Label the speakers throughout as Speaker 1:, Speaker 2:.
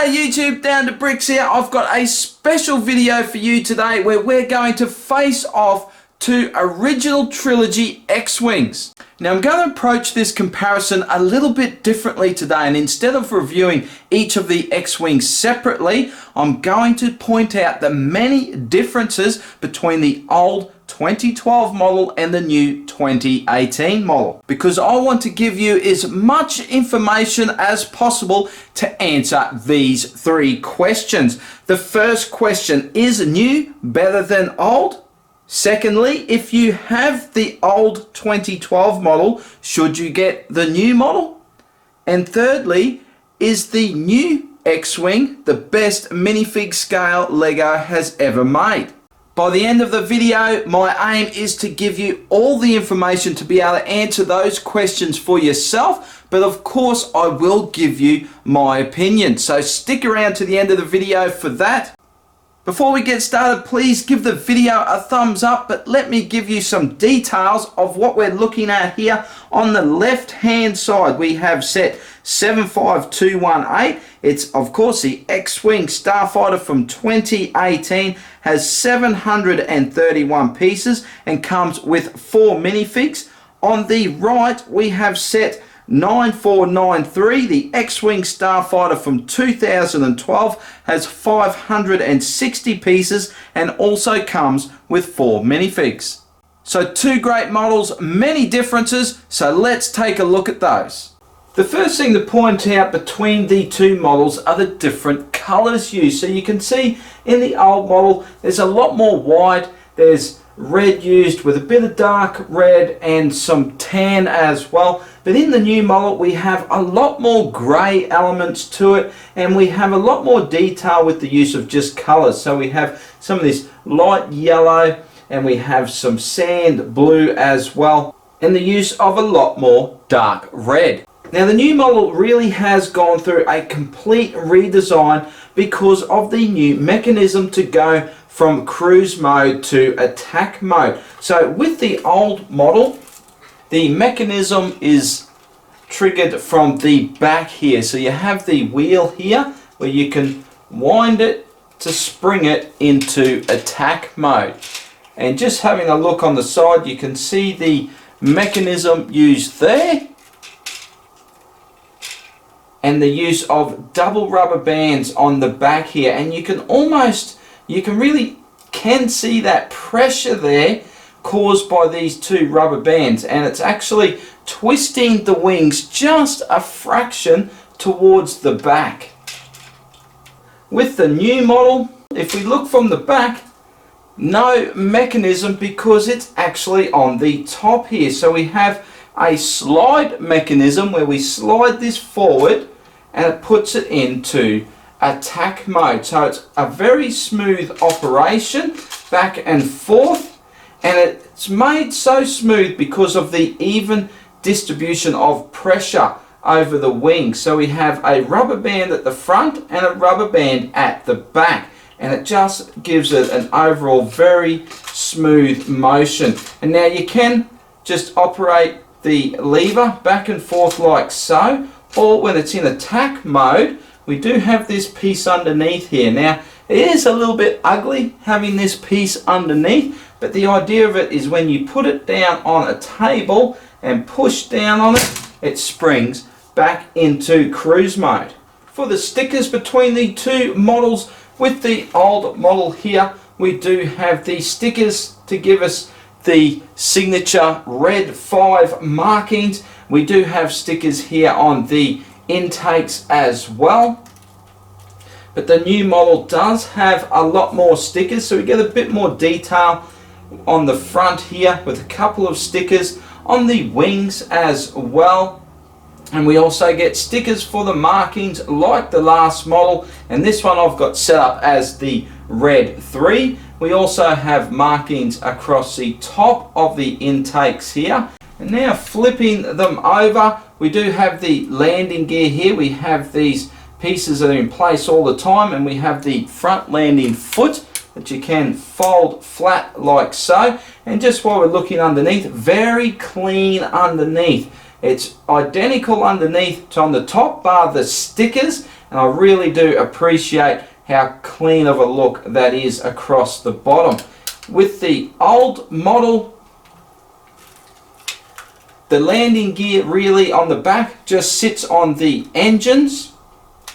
Speaker 1: G'day YouTube, Down to Bricks here. I've got a special video for you today where we're going to face off two original trilogy X-Wings. Now I'm going to approach this comparison a little bit differently today, and instead of reviewing each of the X-Wings separately, I'm going to point out the many differences between the old 2012 model and the new 2018 model, because I want to give you as much information as possible to answer these three questions. The first question: is new better than old? Secondly, if you have the old 2012 model, should you get the new model? And thirdly, is the new X-Wing the best minifig scale Lego has ever made? By the end of the video, my aim is to give you all the information to be able to answer those questions for yourself, but of course I will give you my opinion. So stick around to the end of the video for that. Before we get started, please give the video a thumbs up, but let me give you some details of what we're looking at here. On the left hand side, we have set 75218. It's of course the X-Wing Starfighter from 2018, has 731 pieces and comes with 4 minifigs. On the right, we have set 9493, the X-Wing Starfighter from 2012, has 560 pieces and also comes with 4 minifigs. So two great models, many differences, so let's take a look at those. The first thing to point out between the two models are the different colours used. So you can see in the old model there's a lot more white, there's red used with a bit of dark red and some tan as well. But in the new model we have a lot more grey elements to it, and we have a lot more detail with the use of just colours. So we have some of this light yellow and we have some sand blue as well, and the use of a lot more dark red. Now the new model really has gone through a complete redesign because of the new mechanism to go from cruise mode to attack mode. So with the old model, the mechanism is triggered from the back here. So you have the wheel here where you can wind it to spring it into attack mode. And just having a look on the side, you can see the mechanism used there, and the use of double rubber bands on the back here, and you can really see that pressure there caused by these two rubber bands, and it's actually twisting the wings just a fraction towards the back. With the new model, if we look from the back, no mechanism because it's actually on the top here. So we have a slide mechanism where we slide this forward and it puts it into attack mode. So it's a very smooth operation back and forth, and it's made so smooth because of the even distribution of pressure over the wings. So we have a rubber band at the front and a rubber band at the back, and it just gives it an overall very smooth motion. And now you can just operate the lever back and forth like so, or when it's in attack mode, we do have this piece underneath here. Now it is a little bit ugly having this piece underneath, but the idea of it is when you put it down on a table and push down on it, it springs back into cruise mode. For the stickers between the two models, with the old model here, we do have the stickers to give us the signature red 5 markings. We do have stickers here on the intakes as well, but the new model does have a lot more stickers, so we get a bit more detail on the front here with a couple of stickers on the wings as well. And we also get stickers for the markings like the last model, and this one I've got set up as the red 3. We also have markings across the top of the intakes here. And now flipping them over, we do have the landing gear here. We have these pieces that are in place all the time, and we have the front landing foot that you can fold flat like so. And just while we're looking underneath, very clean underneath. It's identical underneath to on the top, bar the stickers, and I really do appreciate how clean of a look that is across the bottom. With the old model, the landing gear really on the back just sits on the engines.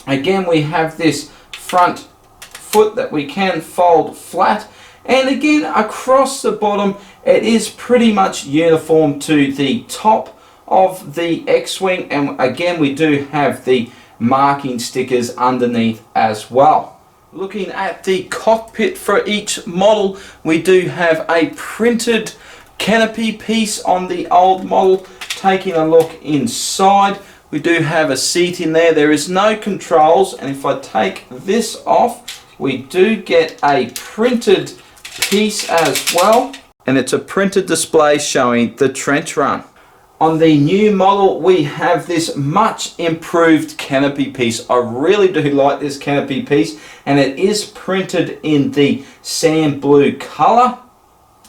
Speaker 1: Again, we have this front foot that we can fold flat, and again across the bottom it is pretty much uniform to the top of the X-Wing, and again we do have the marking stickers underneath as well. Looking at the cockpit for each model, we do have a printed canopy piece on the old model. Taking a look inside, we do have a seat in there. There is no controls, and if I take this off, we do get a printed piece as well, and it's a printed display showing the trench run. On the new model, we have this much improved canopy piece. I really do like this canopy piece, and it is printed in the sand blue color.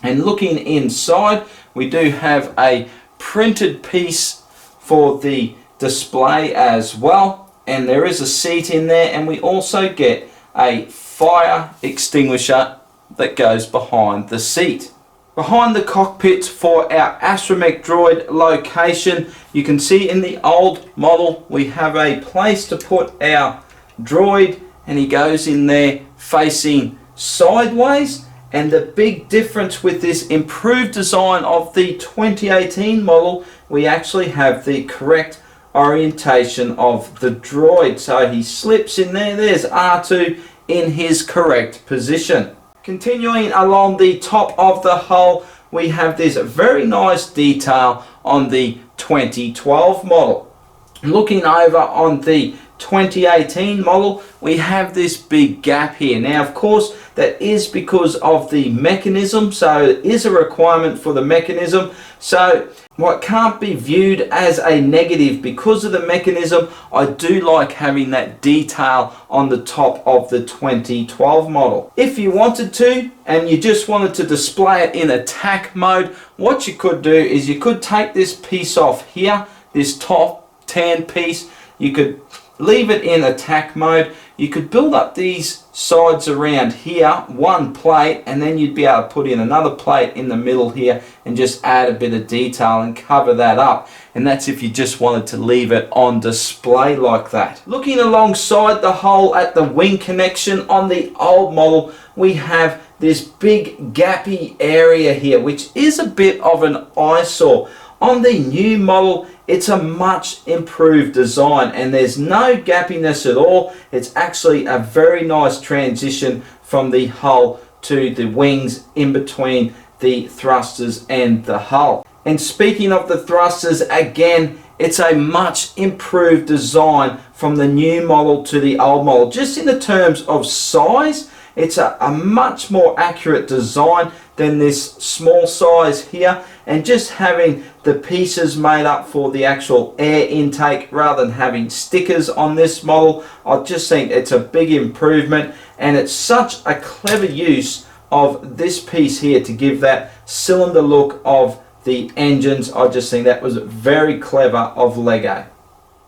Speaker 1: And looking inside, we do have a printed piece for the display as well, and there is a seat in there, and we also get a fire extinguisher that goes behind the seat. Behind the cockpit for our astromech droid location, you can see in the old model we have a place to put our droid, and he goes in there facing sideways. And the big difference with this improved design of the 2018 model, we actually have the correct orientation of the droid. So he slips in there, there's R2 in his correct position. Continuing along the top of the hull, we have this very nice detail on the 2012 model. Looking over on the 2018 model, we have this big gap here. Now of course that is because of the mechanism, so it is a requirement for the mechanism. So what can't be viewed as a negative because of the mechanism, I do like having that detail on the top of the 2012 model. If you wanted to, and you just wanted to display it in attack mode, what you could do is you could take this piece off here, this top tan piece, you could leave it in attack mode. You could build up these sides around here, one plate, and then you'd be able to put in another plate in the middle here and just add a bit of detail and cover that up. And that's if you just wanted to leave it on display like that. Looking alongside the hull at the wing connection on the old model, we have this big gappy area here, which is a bit of an eyesore. On the new model, it's a much improved design, and there's no gappiness at all. It's actually a very nice transition from the hull to the wings in between the thrusters and the hull. And speaking of the thrusters, again, it's a much improved design from the new model to the old model. Just in the terms of size, it's a much more accurate design than this small size here, and just having the pieces made up for the actual air intake rather than having stickers on this model, I just think it's a big improvement, and it's such a clever use of this piece here to give that cylinder look of the engines. I just think that was very clever of Lego.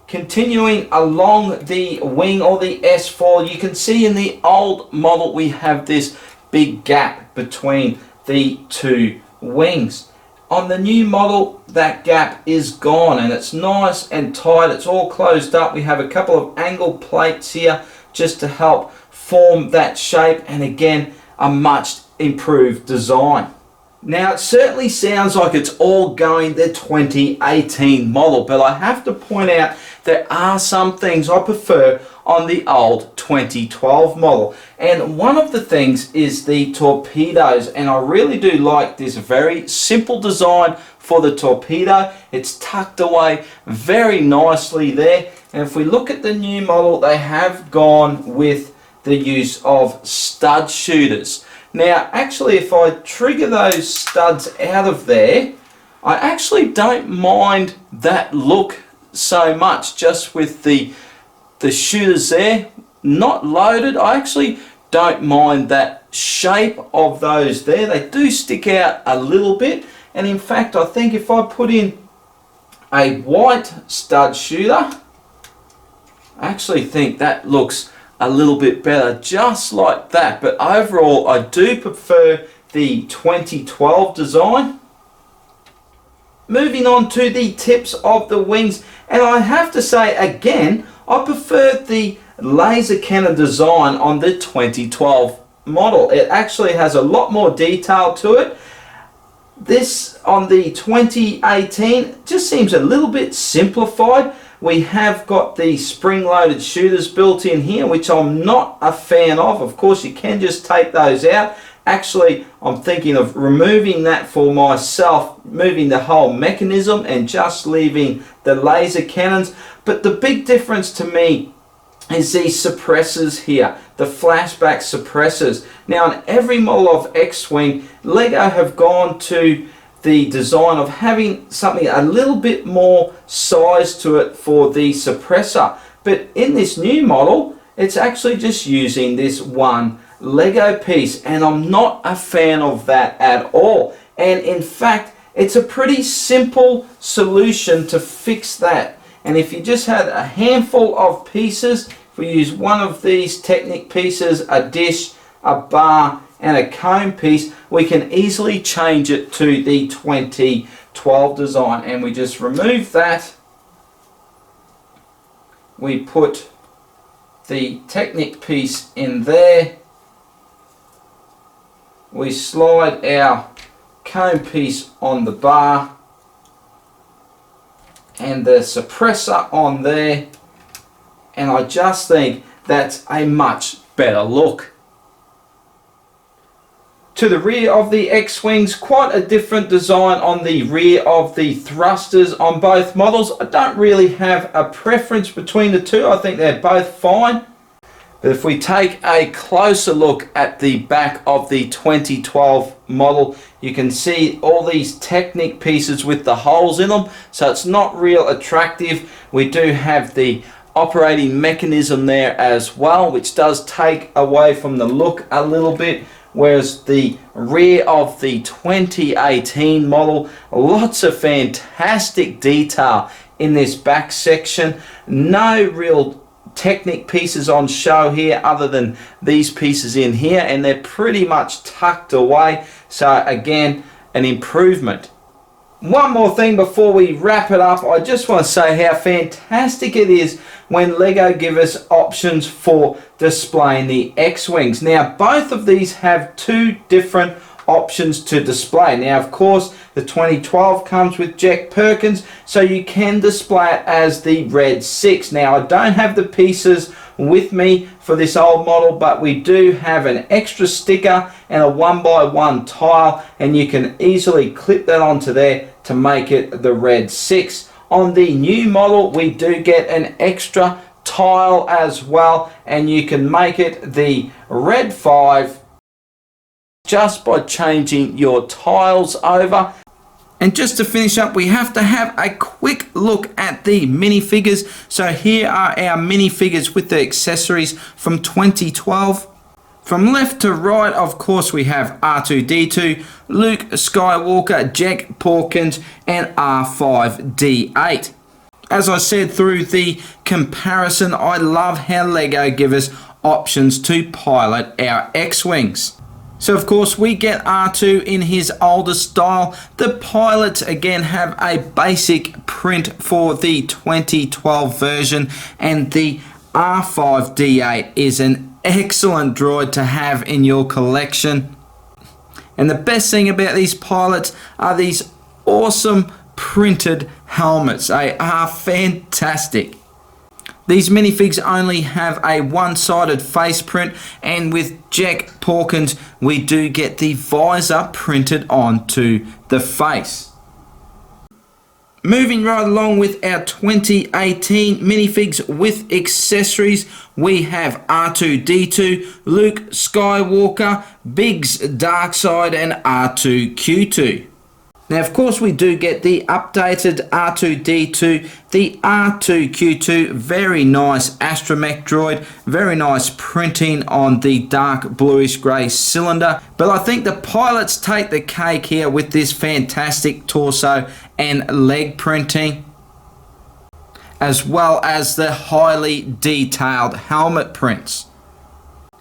Speaker 1: Continuing along the wing or the S4, you can see in the old model we have this big gap between the two wings. On the new model, that gap is gone and it's nice and tight. It's all closed up. We have a couple of angle plates here just to help form that shape, and again, a much improved design. Now it certainly sounds like it's all going the 2018 model, but I have to point out there are some things I prefer on the old 2012 model, and one of the things is the torpedoes, and I really do like this very simple design for the torpedo. It's tucked away very nicely there, and if we look at the new model, they have gone with the use of stud shooters. Now actually, if I trigger those studs out of there, I actually don't mind that look so much, just with the shooters there not loaded. I actually don't mind that shape of those there. They do stick out a little bit, and in fact I think if I put in a white stud shooter. I actually think that looks a little bit better just like that, but overall I do prefer the 2012 design. Moving on to the tips of the wings, and I have to say again, I prefer the laser cannon design on the 2012 model. It actually has a lot more detail to it. This on the 2018 just seems a little bit simplified. We have got the spring-loaded shooters built in here, which I'm not a fan of. Of course, you can just take those out. Actually, I'm thinking of removing that for myself, moving the whole mechanism and just leaving the laser cannons. But the big difference to me is these suppressors here, the flashback suppressors. Now, in every model of X-Wing, LEGO have gone to the design of having something a little bit more size to it for the suppressor. But in this new model, it's actually just using this one Lego piece, and I'm not a fan of that at all. And in fact, it's a pretty simple solution to fix that. And if you just had a handful of pieces, if we use one of these Technic pieces, a dish, a bar, and a cone piece, we can easily change it to the 2012 design. And we just remove that. We put the Technic piece in there. We slide our cone piece on the bar and the suppressor on there, and I just think that's a much better look. To the rear of the X-Wings, quite a different design on the rear of the thrusters on both models. I don't really have a preference between the two. I think they're both fine. But if we take a closer look at the back of the 2012 model, you can see all these Technic pieces with the holes in them, so it's not real attractive. We do have the operating mechanism there as well, which does take away from the look a little bit, whereas the rear of the 2018 model, lots of fantastic detail in this back section. No real Technic pieces on show here other than these pieces in here, and they're pretty much tucked away, so again, an improvement. One more thing before we wrap it up, I just want to say how fantastic it is when LEGO give us options for displaying the X-Wings. Now, both of these have two different options to display. Now, of course, the 2012 comes with Jack Perkins, so you can display it as the Red 6. Now, I don't have the pieces with me for this old model, but we do have an extra sticker and a 1x1 tile, and you can easily clip that onto there to make it the Red 6. On the new model, we do get an extra tile as well, and you can make it the Red 5 just by changing your tiles over. And just to finish up, we have to have a quick look at the minifigures. So here are our minifigures with the accessories from 2012. From left to right, of course, we have R2-D2, Luke Skywalker, Jack Porkins, and R5-D8. As I said through the comparison, I love how LEGO give us options to pilot our X-Wings. So of course we get R2 in his older style. The pilots again have a basic print for the 2012 version, and the R5-D8 is an excellent droid to have in your collection. And the best thing about these pilots are these awesome printed helmets. They are fantastic. These minifigs only have a one-sided face print, and with Jack Porkins we do get the visor printed onto the face. Moving right along with our 2018 minifigs with accessories, we have R2-D2, Luke Skywalker, Biggs Darkseid, and R2-Q2. Now, of course, we do get the updated R2-D2, the R2-Q2, very nice astromech droid, very nice printing on the dark bluish grey cylinder. But I think the pilots take the cake here with this fantastic torso and leg printing. as well as the highly detailed helmet prints.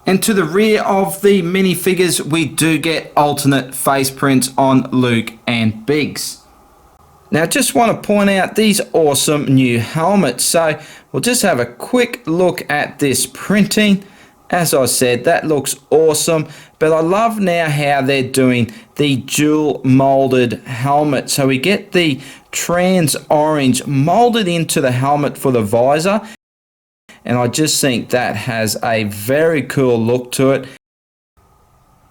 Speaker 1: And to the rear of the minifigures, we do get alternate face prints on Luke and Biggs. Now, I just want to point out these awesome new helmets. So we'll just have a quick look at this printing. As I said, that looks awesome, but I love now how they're doing the dual molded helmet. So we get the trans orange molded into the helmet for the visor, and I just think that has a very cool look to it.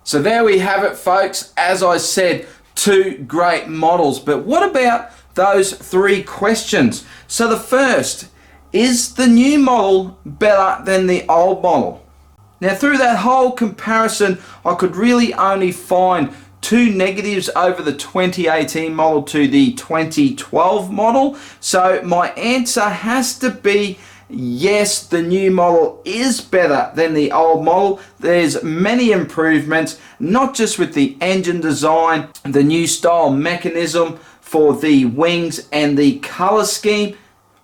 Speaker 1: So there we have it, folks. As I said, two great models, but what about those three questions? So the first, is the new model better than the old model? Now, through that whole comparison, I could really only find two negatives over the 2018 model to the 2012 model. So my answer has to be yes, the new model is better than the old model. There's many improvements, not just with the engine design, the new style mechanism for the wings and the color scheme,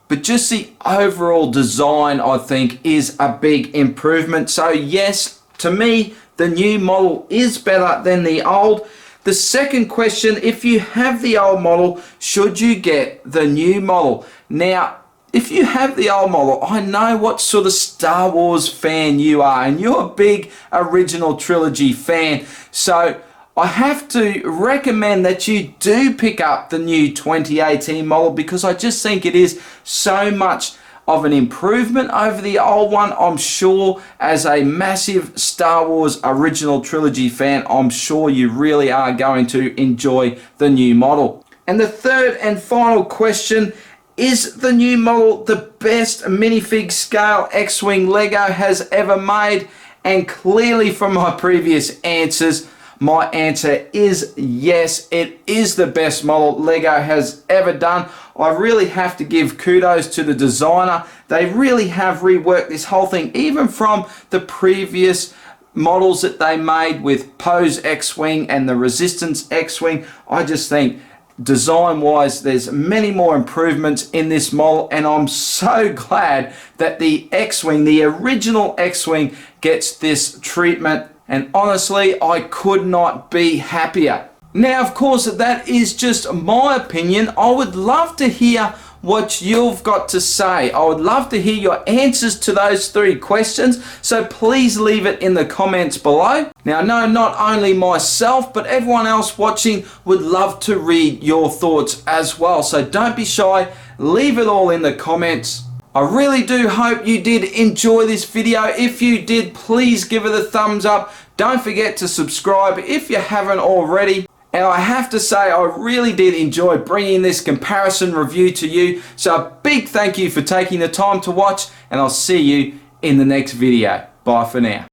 Speaker 1: but just the overall design, I think, is a big improvement. So yes, to me, the new model is better than the old. The second question, if you have the old model, should you get the new model? Now, if you have the old model, I know what sort of Star Wars fan you are, and you're a big original trilogy fan. So I have to recommend that you do pick up the new 2018 model, because I just think it is so much of an improvement over the old one. I'm sure as a massive Star Wars original trilogy fan, I'm sure you really are going to enjoy the new model. And the third and final question, is the new model the best minifig scale X-Wing Lego has ever made? And clearly from my previous answers, my answer is yes, it is the best model Lego has ever done. I really have to give kudos to the designer. They really have reworked this whole thing, even from the previous models that they made with Poe's X-Wing and the Resistance X-Wing. I just think design wise there's many more improvements in this model, and I'm so glad that the X-Wing, the original X-Wing, gets this treatment. And honestly, I could not be happier. Now, of course, that is just my opinion. I would love to hear what you've got to say. I would love to hear your answers to those three questions. So please leave it in the comments below. Now, I know not only myself, but everyone else watching would love to read your thoughts as well. So don't be shy. Leave it all in the comments. I really do hope you did enjoy this video. If you did, please give it a thumbs up. Don't forget to subscribe if you haven't already. And I have to say, I really did enjoy bringing this comparison review to you. So a big thank you for taking the time to watch, and I'll see you in the next video. Bye for now.